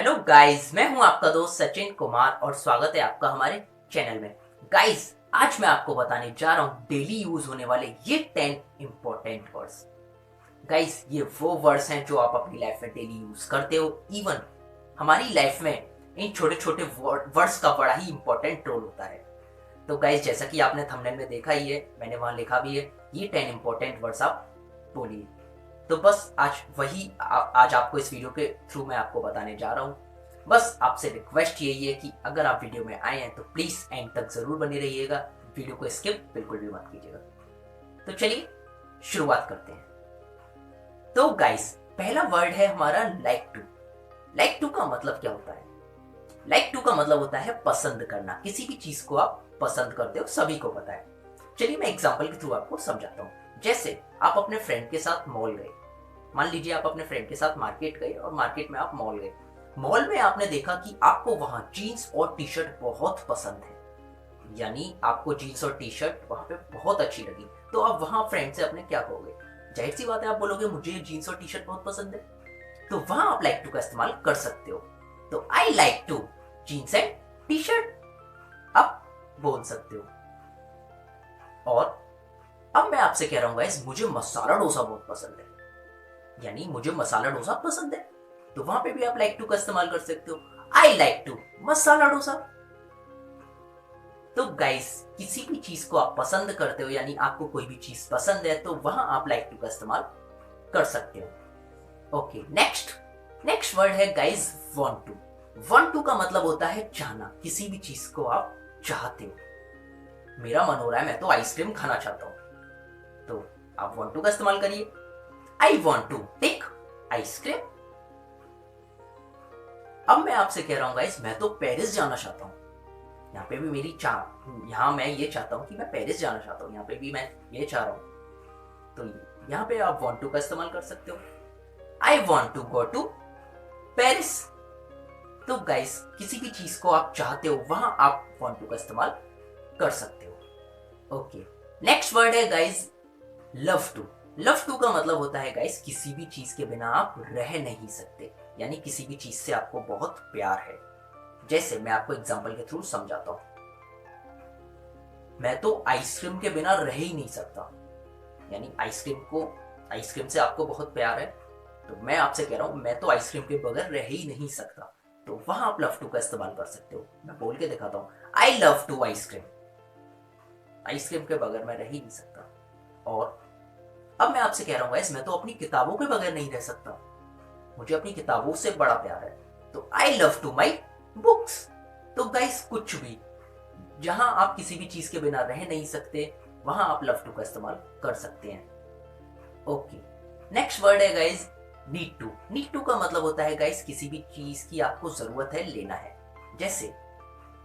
Hello guys, मैं हूं आपका दोस्त सचिन कुमार और स्वागत है आपका हमारे चैनल में। गाइस, आज मैं आपको बताने जा रहा हूं डेली यूज होने वाले ये 10 इंपॉर्टेंट वर्ड्स। गाइस, ये वो वर्ड्स हैं जो आप अपनी लाइफ में डेली यूज करते हो। इवन हमारी लाइफ में इन छोटे छोटे वर्ड्स का बड़ा ही इंपॉर्टेंट रोल होता है। तो गाइस, जैसा कि आपने थंबनेल में देखा ही है, मैंने वहां लिखा भी है, ये 10 इंपॉर्टेंट वर्ड्स आप बोलिए। तो बस आज आपको इस वीडियो के थ्रू मैं आपको बताने जा रहा हूँ। बस आपसे रिक्वेस्ट यही है कि अगर आप वीडियो में आए हैं तो प्लीज एंड तक जरूर बने रहिएगा, वीडियो को स्किप बिल्कुल भी मत कीजिएगा। तो चलिए शुरुआत करते हैं। तो गाइस, पहला वर्ड है हमारा लाइक टू। लाइक टू का मतलब क्या होता है? लाइक टू का मतलब होता है पसंद करना। किसी भी चीज को आप पसंद करते हो, सभी को पता है। चलिए मैं एग्जाम्पल के थ्रू आपको समझाता हूँ। जैसे आप अपने फ्रेंड के साथ मॉल गए। मान लीजिए आप अपने फ्रेंड के साथ मार्केट गए और मार्केट में आप मॉल गए। मॉल में आपने देखा कि आपको वहां जीन्स और टी शर्ट बहुत पसंद है, यानी आपको जीन्स और टी शर्ट वहां पे बहुत अच्छी लगी। तो आप वहां फ्रेंड से अपने क्या कहोगे? जाहिर सी बात है, आप बोलोगे मुझे जीन्स और टी शर्ट बहुत पसंद है। तो वहां आप लाइक टू का इस्तेमाल कर सकते हो। तो I like to jeans and T shirt आप बोल सकते हो। और अब मैं आपसे कह रहा हूँ गाइस, मुझे मसाला डोसा बहुत पसंद है, यानी मुझे मसाला डोसा पसंद है। तो वहां पे भी आप लाइक टू का इस्तेमाल कर सकते हो। आई लाइक टू मसाला डोसा। तो गाइस, किसी भी चीज को आप पसंद करते हो, यानी आपको कोई भी चीज पसंद है, तो वहां आप लाइक टू का इस्तेमाल कर सकते हो। ओके, नेक्स्ट नेक्स्ट वर्ड है guys want to. Want to का मतलब होता है चाहना। किसी भी चीज को आप चाहते हो। मेरा मन हो रहा है, मैं तो आइसक्रीम खाना चाहता हूं, तो आप वांट टू का इस्तेमाल करिए। I want to take ice cream. अब मैं आपसे कह रहा हूं गाइस, मैं तो पेरिस जाना चाहता हूं। यहाँ पे भी यहाँ मैं ये चाहता हूं कि मैं पेरिस जाना चाहता हूं, यहाँ पे भी मैं ये चाह रहा हूं। तो यहाँ पे आप वॉन्ट टू का इस्तेमाल कर सकते हो। I want to go to Paris. तो गाइस, किसी भी चीज को आप चाहते हो, वहां आप वॉन्ट टू का इस्तेमाल कर सकते हो। ओके, नेक्स्ट वर्ड है guys love to. Love to का मतलब होता है गाइस, किसी भी चीज के बिना आप रह नहीं सकते, यानी किसी भी चीज से आपको बहुत प्यार है। जैसे मैं आपको एग्जांपल के थ्रू समझाता हूं। मैं तो आइसक्रीम के बिना रह ही नहीं सकता, यानी आइसक्रीम से आपको बहुत प्यार है। तो मैं आपसे कह रहा हूं, मैं तो आइसक्रीम के बगैर रह ही नहीं सकता। तो वहां आप लव टू का इस्तेमाल कर सकते हो। मैं बोल के दिखाता हूं, I love to ice cream. Ice cream के बगैर मैं रह ही नहीं सकता। और अब मैं आपसे कह रहा हूँ गाइस, मैं तो अपनी किताबों के बगैर नहीं रह सकता। मुझे अपनी किताबों से बड़ा प्यार है। तो I love to my books. तो गाइस, कुछ भी, जहां आप किसी भी चीज के बिना रह नहीं सकते, वहां आप लव टू का इस्तेमाल कर सकते हैं। ओके, नेक्स्ट वर्ड है guys need to. Need to का मतलब होता है गाइस, किसी भी चीज की आपको जरूरत है, लेना है। जैसे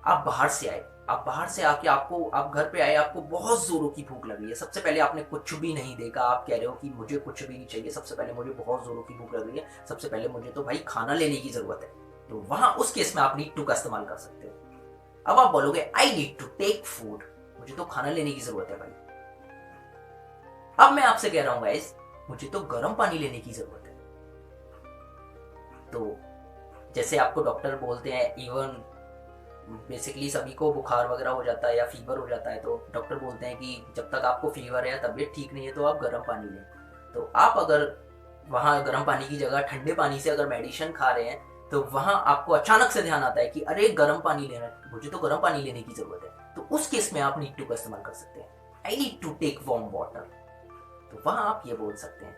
आप बाहर से आके आप घर पे आए, आपको बहुत जोरों की भूख लगी है। सबसे पहले आपने कुछ भी नहीं देखा, आप कह रहे हो कि मुझे कुछ भी नहीं चाहिए, सबसे पहले मुझे बहुत जोरों की भूख लग रही है, सबसे पहले मुझे तो भाई खाना लेने की जरूरत है। तो वहां उस केस में आप नीड टू का इस्तेमाल कर सकते हो। अब आप बोलोगे I need to take food, मुझे तो खाना लेने की जरूरत है भाई। अब मैं आपसे कह रहा हूं गाइस, मुझे तो गर्म पानी लेने की जरूरत है। तो जैसे आपको डॉक्टर बोलते हैं, इवन बेसिकली सभी को बुखार वगैरह हो जाता है या फीवर हो जाता है, तो डॉक्टर बोलते हैं कि जब तक आपको फीवर है या तबीयत ठीक नहीं है तो आप गर्म पानी लें। तो आप अगर वहाँ गर्म पानी की जगह ठंडे पानी से अगर मेडिसिन खा रहे हैं, तो वहाँ आपको अचानक से ध्यान आता है कि अरे गर्म पानी लेना है, मुझे तो गर्म पानी लेने की जरूरत है। तो उस केस में आप नीड टू का इस्तेमाल कर सकते हैं। I need to take warm water. तो वहां आप ये बोल सकते हैं।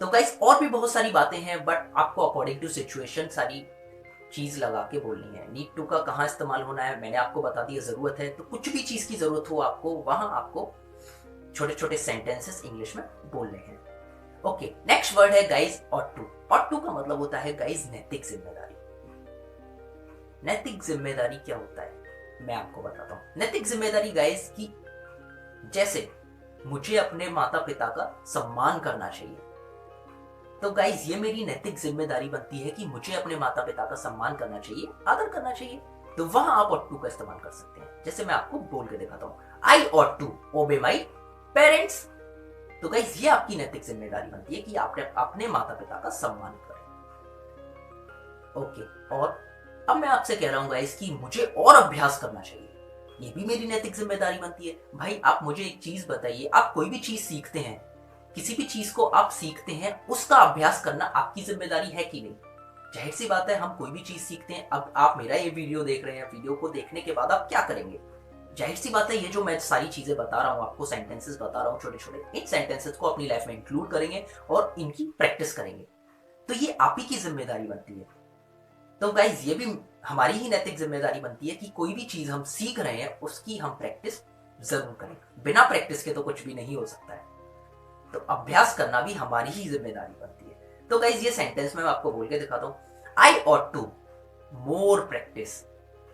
तो गाइस, और भी बहुत सारी बातें हैं, बट आपको अकॉर्डिंग टू सिचुएशन सारी चीज लगा के बोलनी है। नीड टू का कहाँ इस्तेमाल होना है मैंने आपको बता दिया। जरूरत है तो कुछ भी चीज की जरूरत हो आपको, वहां आपको छोटे छोटे सेंटेंसेस इंग्लिश में बोलने हैं। ओके, नेक्स्ट वर्ड है guys ought to. Ought to का मतलब होता है गाइस नैतिक जिम्मेदारी। नैतिक जिम्मेदारी क्या होता है मैं आपको बताता हूँ। नैतिक जिम्मेदारी गाइस की, जैसे मुझे अपने माता पिता का सम्मान करना चाहिए। तो गाइज, ये मेरी नैतिक जिम्मेदारी बनती है कि मुझे अपने माता पिता का सम्मान करना चाहिए, आदर करना चाहिए। तो वहां आप ऑट टू का इस्तेमाल कर सकते हैं। जैसे मैं आपको बोल के दिखाता हूं, आई ought to obey my parents. तो गाइज, ये आपकी नैतिक जिम्मेदारी बनती है कि आप अपने माता पिता का सम्मान करें। ओके, और अब मैं आपसे कह रहा हूँ गाइस कि मुझे और अभ्यास करना चाहिए, ये भी मेरी नैतिक जिम्मेदारी बनती है। भाई आप मुझे एक चीज बताइए, आप कोई भी चीज सीखते हैं, किसी भी चीज को आप सीखते हैं, उसका अभ्यास करना आपकी जिम्मेदारी है कि नहीं? जाहिर सी बात है, हम कोई भी चीज सीखते हैं। अब आप मेरा ये वीडियो देख रहे हैं, वीडियो को देखने के बाद आप क्या करेंगे? जाहिर सी बात है, ये जो मैं सारी चीजें बता रहा हूँ आपको, सेंटेंसेस बता रहा हूँ छोटे छोटे, इन सेंटेंसेस को अपनी लाइफ में इंक्लूड करेंगे और इनकी प्रैक्टिस करेंगे। तो ये आप ही की जिम्मेदारी बनती है। तो गाइज ये भी हमारी ही नैतिक जिम्मेदारी बनती है कि कोई भी चीज हम सीख रहे हैं उसकी हम प्रैक्टिस जरूर करें। बिना प्रैक्टिस के तो कुछ भी नहीं हो सकता है, तो अभ्यास करना भी हमारी ही जिम्मेदारी बनती है। तो गाइज ये सेंटेंस मैं आपको बोल के दिखाता हूँ, I ought to more practice,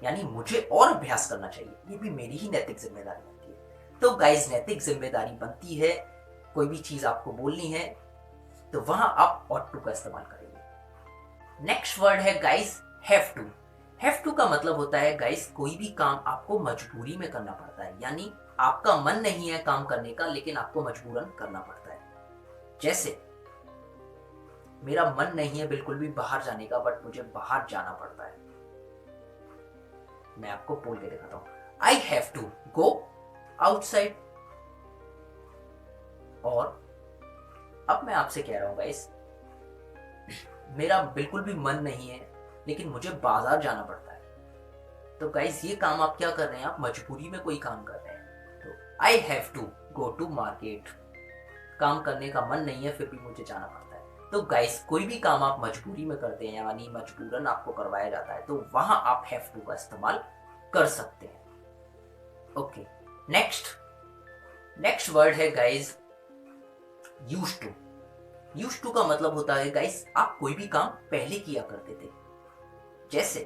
यानी मुझे और अभ्यास करना चाहिए, ये भी मेरी ही नैतिक जिम्मेदारी बनती है। तो गाइज नैतिक जिम्मेदारी बनती है, कोई भी चीज आपको बोलनी है तो वहां आप ऑट टू का इस्तेमाल करेंगे। नेक्स्ट वर्ड है guys have to. Have to का मतलब होता है गाइस कोई भी काम आपको मजबूरी में करना पड़ता है, यानी आपका मन नहीं है काम करने का लेकिन आपको मजबूरन करना पड़ता है। जैसे मेरा मन नहीं है बिल्कुल भी बाहर जाने का, बट मुझे बाहर जाना पड़ता है। मैं आपको बोल के दिखाता हूं, I have to go outside. और अब मैं आपसे कह रहा हूं गाइस, मेरा बिल्कुल भी मन नहीं है लेकिन मुझे बाजार जाना पड़ता है। तो गाइस ये काम आप क्या कर रहे हैं? आप मजबूरी में कोई काम कर रहे हैं। तो I have to go to market, काम करने का मन नहीं है फिर भी मुझे जाना पड़ता है। तो गाइस कोई भी काम आप मजबूरी में करते हैं, यानी मजबूरन आपको करवाया जाता है, तो वहां आप हैव टू का इस्तेमाल कर सकते हैं। ओके, नेक्स्ट वर्ड है guys used to. Used to का मतलब होता है गाइस आप कोई भी काम पहले किया करते थे। जैसे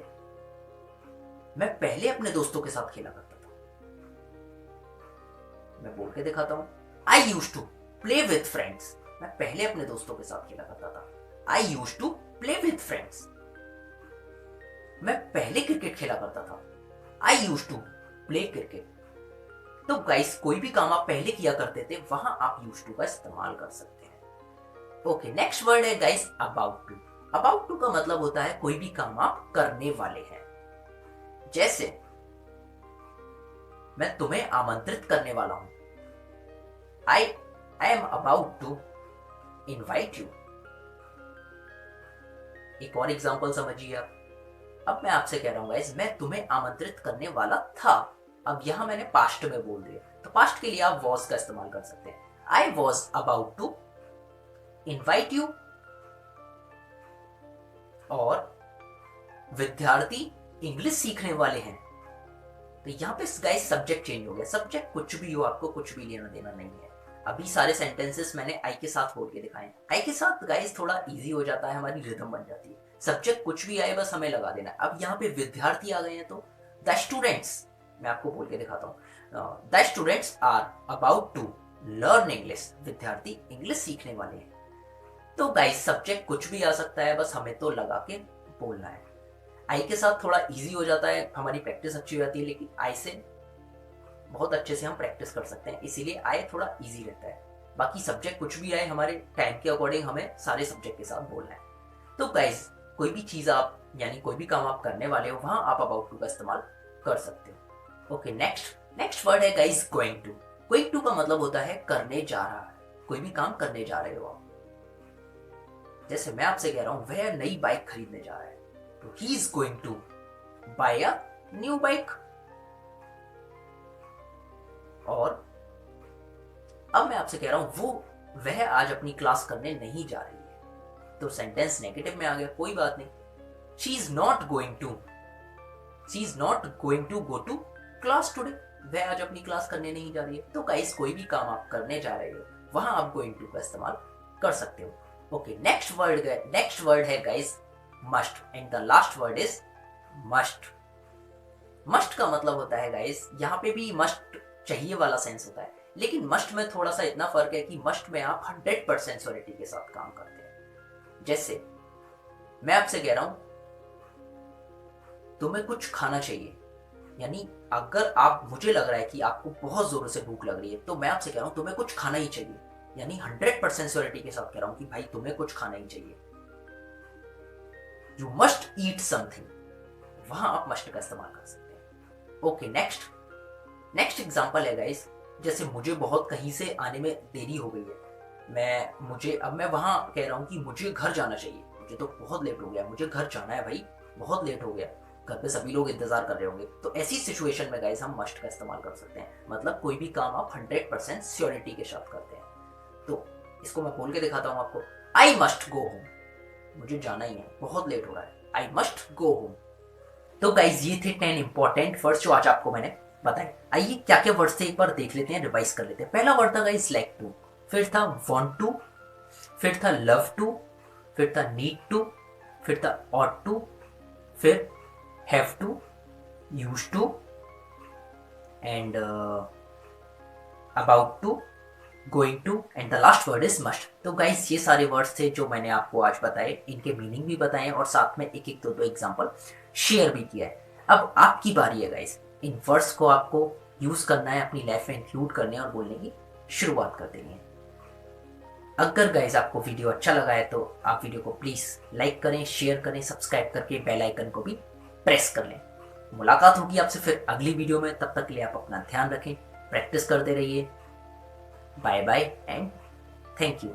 मैं पहले अपने दोस्तों के साथ खेला करता था। मैं बोल के दिखाता हूं, I used to play with friends. मैं पहले अपने दोस्तों के साथ खेला करता था। I used to play with friends. मैं पहले क्रिकेट खेला करता था। I used to play cricket. तो गाइस कोई भी काम आप पहले किया करते थे वहां आप यूज्ड टू का इस्तेमाल कर सकते हैं। ओके, नेक्स्ट वर्ड है guys about to. About to का मतलब होता है कोई भी काम आप करने वाले हैं। जैसे मैं तुम्हें आमंत्रित करने वाला हूं, I am about to invite you. एक और एग्जांपल समझिए आप। अब मैं आपसे कह रहा हूं गाइस, मैं तुम्हें आमंत्रित करने वाला था। अब यहां मैंने पास्ट में बोल दिया, तो पास्ट के लिए आप वॉज का इस्तेमाल कर सकते हैं। I was about to invite you. और विद्यार्थी इंग्लिश सीखने वाले हैं, तो यहां पे गाइस सब्जेक्ट चेंज हो गया। सब्जेक्ट कुछ भी हो, आपको कुछ भी लेना देना नहीं है। अभी सारे सेंटेंसेस मैंने आई के साथ बोल के दिखाए। आई के साथ गाइस थोड़ा इजी हो जाता है, हमारी रिदम बन जाती है। सब्जेक्ट कुछ भी आए बस हमें लगा देना। अब यहाँ पे विद्यार्थी आ गए हैं, तो द स्टूडेंट्स, मैं आपको बोल के दिखाता हूँ, the students are about to learn English. विद्यार्थी इंग्लिश सीखने वाले हैं। तो गाइस सब्जेक्ट कुछ भी आ सकता है, बस हमें तो लगा के बोलना है। आई के साथ थोड़ा इजी हो जाता है, हमारी प्रैक्टिस अच्छी हो जाती है, लेकिन आई से बहुत अच्छे से हम प्रैक्टिस कर सकते हैं, इसीलिए आई थोड़ा इजी रहता है। बाकी सब्जेक्ट कुछ भी आए, हमारे टाइम के अकॉर्डिंग हमें सारे सब्जेक्ट के साथ बोलना है। तो गाइस कोई भी चीज आप, यानी कोई भी काम आप करने वाले हो, वहां आप अबाउट टू का इस्तेमाल कर सकते हो। ओके, नेक्स्ट वर्ड है guys going to. Going to का मतलब होता है करने जा रहा है, कोई भी काम करने जा रहे हो आप। जैसे मैं आपसे कह रहा हूं वह नई बाइक खरीदने जा रहा है, तो he is going to buy a new bike. और अब मैं आपसे कह रहा हूं वह आज अपनी क्लास करने नहीं जा रही है, तो सेंटेंस नेगेटिव में आ गया, कोई बात नहीं। She is not going to go to class today. वह आज अपनी क्लास करने नहीं जा रही है। तो गाइस कोई भी काम आप करने जा रहे हो, वहां आप गोइंग टू का इस्तेमाल कर सकते हो। ओके, नेक्स्ट वर्ड है guys must, and the last word is must. Must का मतलब होता है गाइस, यहाँ पे भी मस्ट चाहिए वाला सेंस होता है, लेकिन मस्ट में थोड़ा सा इतना फर्क है कि मस्ट में आप 100% श्योरिटी के साथ काम करते हैं। जैसे मैं आपसे कह रहा हूं तुम्हें कुछ खाना चाहिए, यानी अगर आप, मुझे लग रहा है कि आपको बहुत जोरों से भूख लग रही है, तो मैं आपसे कह रहा हूं तुम्हें कुछ खाना ही चाहिए, यानी 100% श्योरिटी के साथ कह रहा हूं कि भाई तुम्हें कुछ खाना ही चाहिए। यू मस्ट ईट समथिंग, वहां आप मस्ट का इस्तेमाल कर सकते हैं। ओके, नेक्स्ट एग्जांपल है गाइस, जैसे मुझे बहुत कहीं से आने में देरी हो गई है, मैं वहां कह रहा हूँ कि मुझे घर जाना चाहिए, मुझे तो बहुत लेट हो गया, मुझे घर जाना है भाई, बहुत लेट हो गया, घर पे सभी लोग इंतजार कर रहे होंगे। तो ऐसी सिचुएशन में गाइस हम मस्ट का इस्तेमाल कर सकते हैं, मतलब कोई भी काम आप 100% श्योरिटी के साथ करते हैं। तो इसको मैं बोल के दिखाता हूँ आपको, आई मस्ट गो होम, मुझे जाना ही है, बहुत लेट हो रहा है, आई मस्ट गो होम। तो गाइज ये थे 10 इंपॉर्टेंट वर्ड्स जो आज आपको मैंने बताए। आइए क्या क्या वर्ड्स थे एक बार देख लेते हैं, रिवाइज कर लेते हैं। पहला वर्ड था गाइज लाइक टू, फिर था वांट टू, फिर था लव टू, फिर था नीड टू, फिर था ऑट टू, फिर have to, used to and about to, going to and the last word is must. तो गाइस ये सारे वर्ड्स थे जो मैंने आपको आज बताए, इनके मीनिंग भी बताए और साथ में एक एक दो एग्जांपल शेयर भी किया है। अब आपकी बारी है गाइस, इन वर्ड्स को आपको यूज करना है, अपनी लाइफ में इंक्लूड करने और बोलने की शुरुआत कर देनी है। अगर गाइस आपको वीडियो अच्छा लगा है तो आप वीडियो को प्लीज लाइक करें, शेयर करें, सब्सक्राइब करके बेल आइकन को भी प्रेस कर लें। मुलाकात होगी आपसे फिर अगली वीडियो में, तब तक के लिए आप अपना ध्यान रखें, प्रैक्टिस करते रहिए। Bye bye and thank you.